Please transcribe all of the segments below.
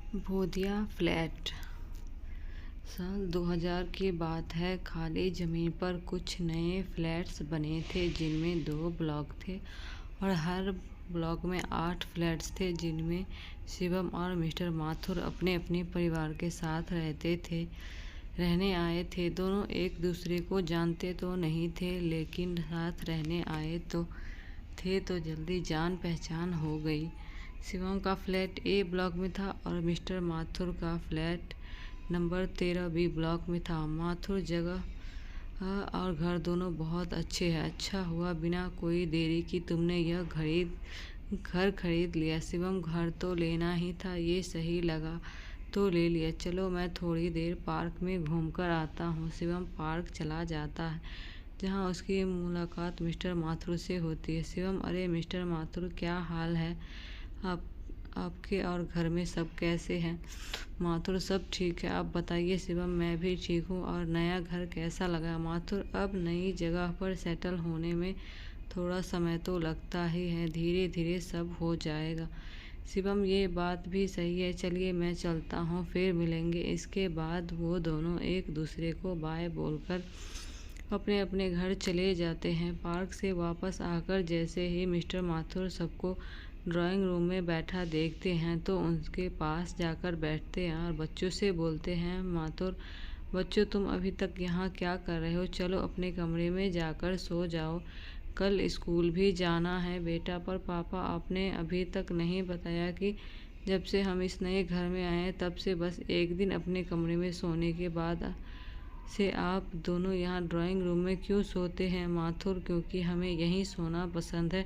Bodhiya flat. साल 2000 की बात है। खाली जमीन पर कुछ नए फ्लैट्स बने थे जिनमें 2 ब्लॉक थे और हर ब्लॉक में 8 फ्लैट्स थे जिनमें शिवम और मिस्टर माथुर अपने अपने परिवार के साथ रहने आए थे। दोनों एक दूसरे को जानते तो नहीं थे, लेकिन साथ रहने आए तो जल्दी जान पहचान हो गई। शिवम का फ्लैट ए ब्लॉक में था और मिस्टर माथुर का फ्लैट नंबर 13 बी ब्लॉक में था। माथुर जगह और घर दोनों बहुत अच्छे हैं। अच्छा हुआ बिना कोई देरी की तुमने यह घर खरीद लिया। शिवम, घर तो लेना ही था, ये सही लगा तो ले लिया। चलो मैं थोड़ी देर पार्क में घूमकर आता हूँ। शिवम पार्क चला जाता है जहाँ उसकी मुलाकात मिस्टर माथुर से होती है। शिवम, अरे मिस्टर माथुर, क्या हाल है आपके और घर में सब कैसे हैं? माथुर, सब ठीक है, आप बताइए। शिवम, मैं भी ठीक हूँ। और नया घर कैसा लगा? माथुर, अब नई जगह पर सेटल होने में थोड़ा समय तो लगता ही है, धीरे धीरे सब हो जाएगा। शिवम, ये बात भी सही है, चलिए मैं चलता हूँ, फिर मिलेंगे। इसके बाद वो दोनों एक दूसरे को बाय बोलकर अपने अपने घर चले जाते हैं। पार्क से वापस आकर जैसे ही मिस्टर माथुर सबको ड्राइंग रूम में बैठा देखते हैं तो उनके पास जाकर बैठते हैं और बच्चों से बोलते हैं, माथुर बच्चों, तुम अभी तक यहाँ क्या कर रहे हो? चलो अपने कमरे में जाकर सो जाओ, कल स्कूल भी जाना है बेटा। पर पापा, आपने अभी तक नहीं बताया कि जब से हम इस नए घर में आए हैं तब से बस एक दिन अपने कमरे में सोने के बाद से आप दोनों यहाँ ड्राइंग रूम में क्यों सोते हैं? माथुर, क्योंकि हमें यहीं सोना पसंद है,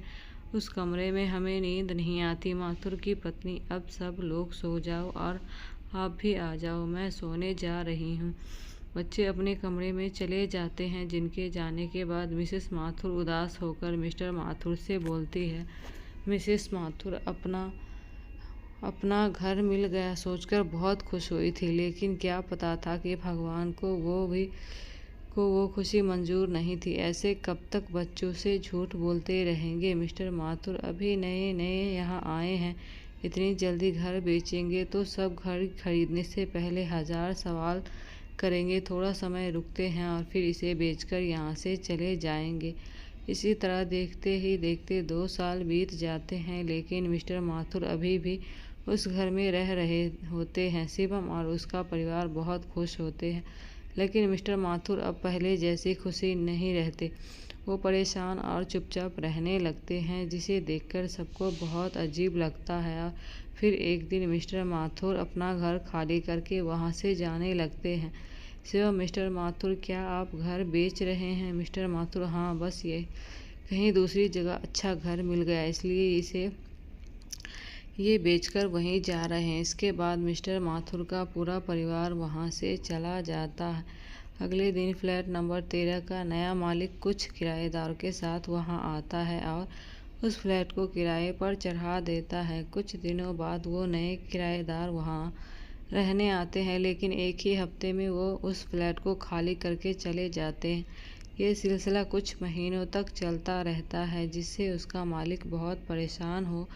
उस कमरे में हमें नींद नहीं आती। माथुर की पत्नी, अब सब लोग सो जाओ और आप भी आ जाओ, मैं सोने जा रही हूँ। बच्चे अपने कमरे में चले जाते हैं। जिनके जाने के बाद मिसेस माथुर उदास होकर मिस्टर माथुर से बोलती है, मिसेस माथुर, अपना घर मिल गया सोचकर बहुत खुश हुई थी, लेकिन क्या पता था कि भगवान को वो खुशी मंजूर नहीं थी। ऐसे कब तक बच्चों से झूठ बोलते रहेंगे? मिस्टर माथुर अभी नए नए यहाँ आए हैं, इतनी जल्दी घर बेचेंगे तो सब घर खरीदने से पहले 1000 सवाल करेंगे। थोड़ा समय रुकते हैं और फिर इसे बेचकर यहाँ से चले जाएंगे। इसी तरह देखते ही देखते 2 साल बीत जाते हैं, लेकिन मिस्टर माथुर अभी भी उस घर में रह रहे होते हैं। शिवम और उसका परिवार बहुत खुश होते हैं, लेकिन मिस्टर माथुर अब पहले जैसी खुशी नहीं रहते। वो परेशान और चुपचाप रहने लगते हैं, जिसे देखकर सबको बहुत अजीब लगता है। फिर एक दिन मिस्टर माथुर अपना घर खाली करके वहाँ से जाने लगते हैं। शिवम, मिस्टर माथुर, क्या आप घर बेच रहे हैं? मिस्टर माथुर, हाँ, बस ये कहीं दूसरी जगह अच्छा घर मिल गया, इसलिए ये बेचकर वहीं जा रहे हैं। इसके बाद मिस्टर माथुर का पूरा परिवार वहां से चला जाता है। अगले दिन फ्लैट नंबर 13 का नया मालिक कुछ किराएदारों के साथ वहां आता है और उस फ्लैट को किराए पर चढ़ा देता है। कुछ दिनों बाद वो नए किराएदार वहां रहने आते हैं, लेकिन एक ही हफ्ते में वो उस फ्लैट को खाली करके चले जाते हैं। ये सिलसिला कुछ महीनों तक चलता रहता है, जिससे उसका मालिक बहुत परेशान हो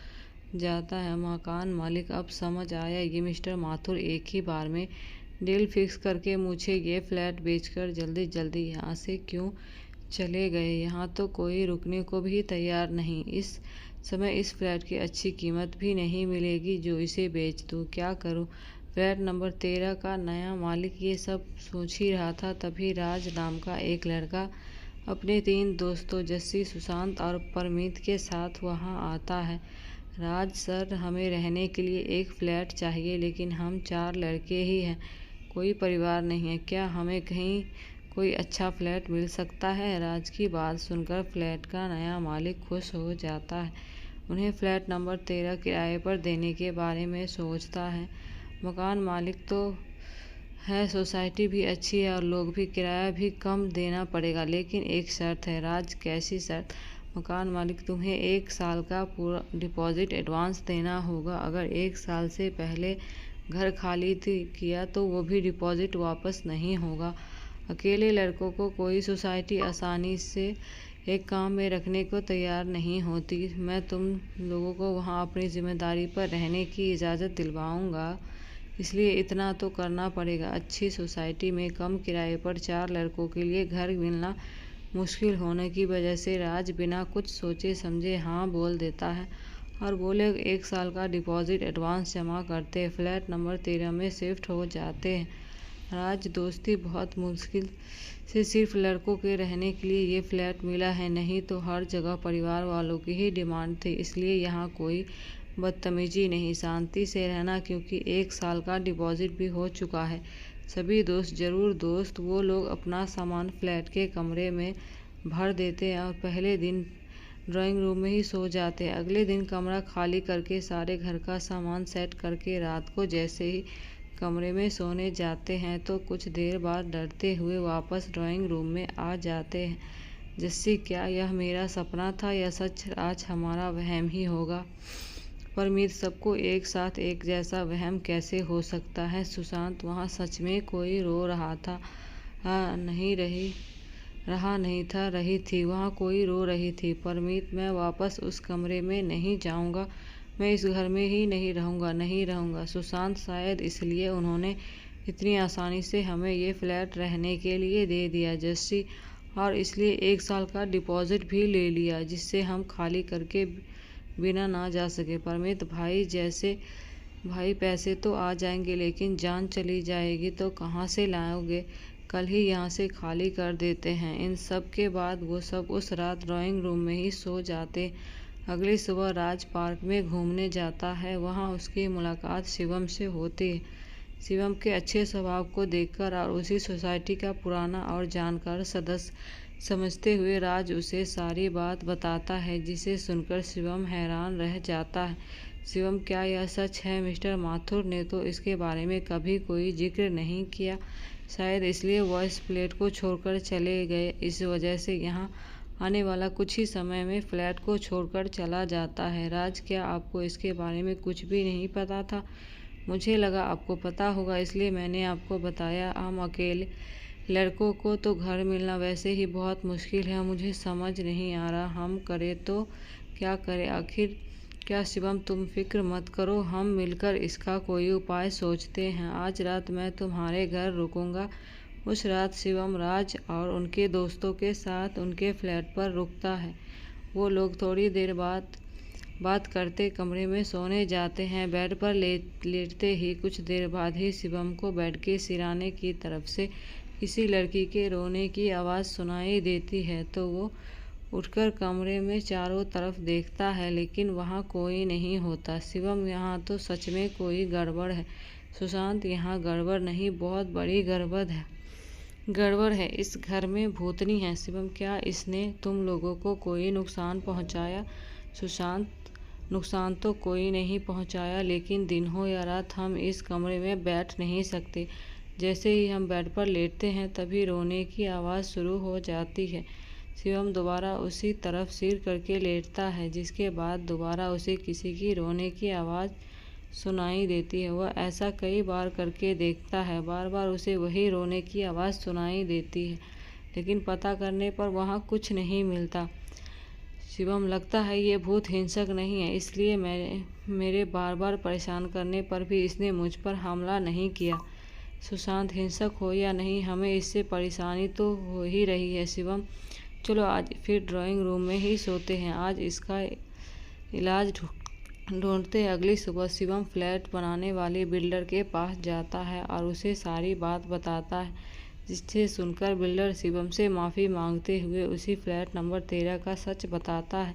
जाता है। मकान मालिक अब समझ आया ये मिस्टर माथुर एक ही बार में डील फिक्स करके मुझे ये फ्लैट बेचकर जल्दी जल्दी यहाँ से क्यों चले गए। यहाँ तो कोई रुकने को भी तैयार नहीं। इस समय इस फ्लैट की अच्छी कीमत भी नहीं मिलेगी जो इसे बेच दूँ। क्या करूँ? फ्लैट नंबर 13 का नया मालिक ये सब सोच ही रहा था, तभी राज नाम का एक लड़का अपने 3 दोस्तों जस्सी, सुशांत और परमीत के साथ वहाँ आता है। राज सर, हमें रहने के लिए एक फ्लैट चाहिए, लेकिन हम 4 लड़के ही हैं, कोई परिवार नहीं है। क्या हमें कहीं कोई अच्छा फ्लैट मिल सकता है? राज की बात सुनकर फ्लैट का नया मालिक खुश हो जाता है। उन्हें फ्लैट नंबर 13 किराए पर देने के बारे में सोचता है। मकान मालिक तो है, सोसाइटी भी अच्छी है और लोग भी, किराया भी कम देना पड़ेगा, लेकिन एक शर्त है। राज, कैसी शर्त? मकान मालिक, तुम्हें 1 साल का पूरा डिपॉजिट एडवांस देना होगा। अगर 1 साल से पहले घर खाली किया तो वो भी डिपॉजिट वापस नहीं होगा। अकेले लड़कों को कोई सोसाइटी आसानी से एक काम में रखने को तैयार नहीं होती। मैं तुम लोगों को वहाँ अपनी जिम्मेदारी पर रहने की इजाज़त दिलवाऊंगा। इसलिए इतना तो करना पड़ेगा। अच्छी सोसाइटी में कम किराए पर 4 लड़कों के लिए घर मिलना मुश्किल होने की वजह से राज बिना कुछ सोचे समझे हाँ बोल देता है और बोले 1 साल का डिपॉजिट एडवांस जमा करते फ्लैट नंबर 13 में शिफ्ट हो जाते हैं। राज दोस्ती बहुत मुश्किल से सिर्फ लड़कों के रहने के लिए ये फ्लैट मिला है, नहीं तो हर जगह परिवार वालों की ही डिमांड थी। इसलिए यहाँ कोई बदतमीजी नहीं, शांति से रहना, क्योंकि 1 साल का डिपॉजिट भी हो चुका है। सभी दोस्त वो लोग अपना सामान फ्लैट के कमरे में भर देते हैं और पहले दिन ड्राइंग रूम में ही सो जाते हैं। अगले दिन कमरा खाली करके सारे घर का सामान सेट करके रात को जैसे ही कमरे में सोने जाते हैं तो कुछ देर बाद डरते हुए वापस ड्राइंग रूम में आ जाते हैं। जस्सी, क्या यह मेरा सपना था या सच आज हमारा वहम ही होगा? परमीत, सबको एक साथ एक जैसा वहम कैसे हो सकता है? सुशांत, वहाँ सच में कोई रो रहा था? रही थी, वहाँ कोई रो रही थी। परमीत, मैं वापस उस कमरे में नहीं जाऊँगा, मैं इस घर में ही नहीं रहूँगा। सुशांत, शायद इसलिए उन्होंने इतनी आसानी से हमें ये फ्लैट रहने के लिए दे दिया जस्सी, और इसलिए 1 साल का डिपॉजिट भी ले लिया जिससे हम खाली करके बिना ना जा सके। परमीत, भाई पैसे तो आ जाएंगे लेकिन जान चली जाएगी तो कहाँ से लाओगे? कल ही यहाँ से खाली कर देते हैं। इन सब के बाद वो सब उस रात ड्राइंग रूम में ही सो जाते। अगली सुबह राज पार्क में घूमने जाता है। वहाँ उसकी मुलाकात शिवम से होती है। शिवम के अच्छे स्वभाव को देखकर और उसी सोसाइटी का पुराना और जानकार सदस्य समझते हुए राज उसे सारी बात बताता है, जिसे सुनकर शिवम हैरान रह जाता है। शिवम, क्या यह सच है? मिस्टर माथुर ने तो इसके बारे में कभी कोई जिक्र नहीं किया, शायद इसलिए वह इस फ्लैट को छोड़कर चले गए। इस वजह से यहाँ आने वाला कुछ ही समय में फ्लैट को छोड़कर चला जाता है। राज, क्या आपको इसके बारे में कुछ भी नहीं पता था? मुझे लगा आपको पता होगा, इसलिए मैंने आपको बताया। हम अकेले लड़कों को तो घर मिलना वैसे ही बहुत मुश्किल है, मुझे समझ नहीं आ रहा हम करें तो क्या करें आखिर। क्या शिवम, तुम फिक्र मत करो, हम मिलकर इसका कोई उपाय सोचते हैं। आज रात मैं तुम्हारे घर रुकूंगा। उस रात शिवम राज और उनके दोस्तों के साथ उनके फ्लैट पर रुकता है। वो लोग थोड़ी देर बाद बात करते कमरे में सोने जाते हैं। बेड पर लेटते ही कुछ देर बाद ही शिवम को बेड के सिराने की तरफ से किसी लड़की के रोने की आवाज़ सुनाई देती है तो वो उठकर कमरे में चारों तरफ देखता है, लेकिन वहाँ कोई नहीं होता। शिवम, यहाँ तो सच में कोई गड़बड़ है। सुशांत, यहाँ गड़बड़ नहीं, बहुत बड़ी गड़बड़ है। इस घर में भूतनी है। शिवम, क्या इसने तुम लोगों को कोई नुकसान पहुँचाया? सुशांत, नुकसान तो कोई नहीं पहुँचाया, लेकिन दिन हो या रात हम इस कमरे में बैठ नहीं सकते। जैसे ही हम बेड पर लेटते हैं तभी रोने की आवाज़ शुरू हो जाती है। शिवम दोबारा उसी तरफ सिर करके लेटता है, जिसके बाद दोबारा उसे किसी की रोने की आवाज़ सुनाई देती है। वह ऐसा कई बार करके देखता है, बार बार उसे वही रोने की आवाज़ सुनाई देती है, लेकिन पता करने पर वहाँ कुछ नहीं मिलता। शिवम, लगता है ये भूत हिंसक नहीं है, इसलिए मेरे बार बार परेशान करने पर भी इसने मुझ पर हमला नहीं किया। सुशांत, हिंसक हो या नहीं, हमें इससे परेशानी तो हो ही रही है। शिवम, चलो आज फिर ड्राइंग रूम में ही सोते हैं, आज इसका इलाज ढूंढते हैं। अगली सुबह शिवम फ्लैट बनाने वाले बिल्डर के पास जाता है और उसे सारी बात बताता है, जिसे सुनकर बिल्डर शिवम से माफ़ी मांगते हुए उसी फ्लैट नंबर 13 का सच बताता है।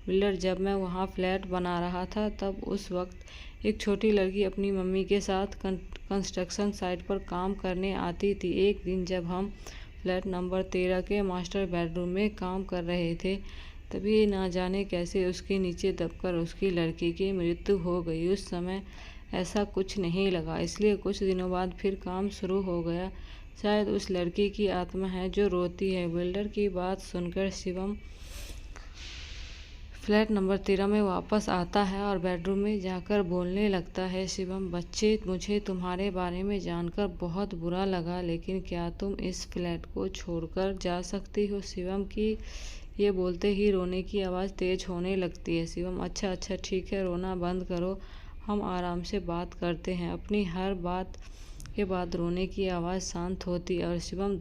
बिल्डर, जब मैं वहाँ फ्लैट बना रहा था तब उस वक्त एक छोटी लड़की अपनी मम्मी के साथ कंस्ट्रक्शन साइट पर काम करने आती थी। एक दिन जब हम फ्लैट नंबर 13 के मास्टर बेडरूम में काम कर रहे थे, तभी ना जाने कैसे उसके नीचे दबकर उसकी लड़की की मृत्यु हो गई। उस समय ऐसा कुछ नहीं लगा, इसलिए कुछ दिनों बाद फिर काम शुरू हो गया। शायद उस लड़की की आत्मा है जो रोती है। बिल्डर की बात सुनकर शिवम फ्लैट नंबर 13 में वापस आता है और बेडरूम में जाकर बोलने लगता है, शिवम बच्चे, मुझे तुम्हारे बारे में जानकर बहुत बुरा लगा, लेकिन क्या तुम इस फ्लैट को छोड़कर जा सकती हो? शिवम की ये बोलते ही रोने की आवाज़ तेज होने लगती है। शिवम, अच्छा ठीक है, रोना बंद करो, हम आराम से बात करते हैं। अपनी हर बात के बाद रोने की आवाज़ शांत होती और शिवम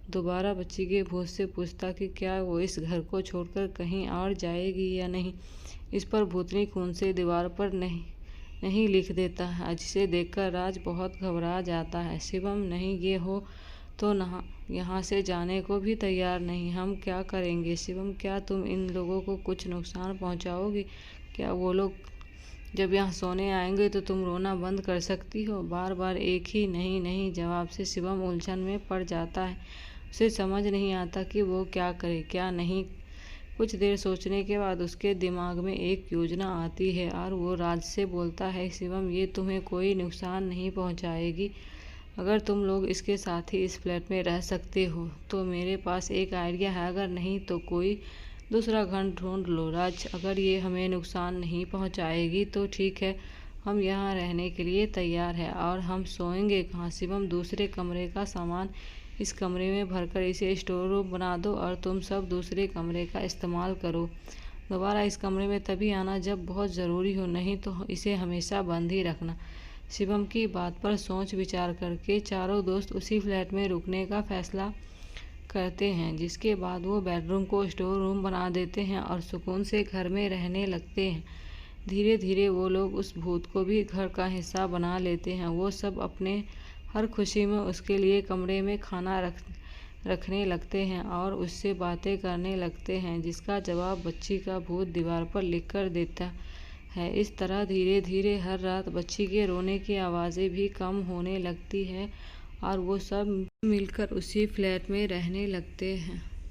दोबारा बच्ची के भूत से पूछता कि क्या वो इस घर को छोड़कर कहीं और जाएगी या नहीं। इस पर भूतनी खून से दीवार पर नहीं लिख देता है। जिसे देखकर राज बहुत घबरा जाता है। शिवम, नहीं, ये हो तो यहाँ से जाने को भी तैयार नहीं। हम क्या करेंगे शिवम? क्या तुम इन लोगों को कुछ नुकसान पहुँचाओगी? क्या वो लोग जब यहाँ सोने आएंगे तो तुम रोना बंद कर सकती हो? बार बार एक ही नहीं नहीं जवाब से शिवम उलझन में पड़ जाता है। उसे समझ नहीं आता कि वो क्या करे क्या नहीं। कुछ देर सोचने के बाद उसके दिमाग में एक योजना आती है और वो राज से बोलता है, शिवम, ये तुम्हें कोई नुकसान नहीं पहुंचाएगी। अगर तुम लोग इसके साथ ही इस फ्लैट में रह सकते हो तो मेरे पास एक आइडिया है। अगर नहीं तो कोई दूसरा घर ढूंढ लो। राज, अगर ये हमें नुकसान नहीं पहुंचाएगी तो ठीक है, हम यहाँ रहने के लिए तैयार है। और हम सोएंगे कहाँ? शिवम, दूसरे कमरे का सामान इस कमरे में भरकर इसे स्टोर रूम बना दो और तुम सब दूसरे कमरे का इस्तेमाल करो। दोबारा इस कमरे में तभी आना जब बहुत ज़रूरी हो, नहीं तो इसे हमेशा बंद ही रखना। शिवम की बात पर सोच विचार करके चारों दोस्त उसी फ्लैट में रुकने का फैसला करते हैं, जिसके बाद वो बेडरूम को स्टोर रूम बना देते हैं और सुकून से घर में रहने लगते हैं। धीरे धीरे वो लोग उस भूत को भी घर का हिस्सा बना लेते हैं। वो सब अपने हर खुशी में उसके लिए कमरे में खाना रखने लगते हैं और उससे बातें करने लगते हैं, जिसका जवाब बच्ची का भूत दीवार पर लिख कर देता है। इस तरह धीरे धीरे हर रात बच्ची के रोने की आवाज़ें भी कम होने लगती है और वो सब मिलकर उसी फ्लैट में रहने लगते हैं।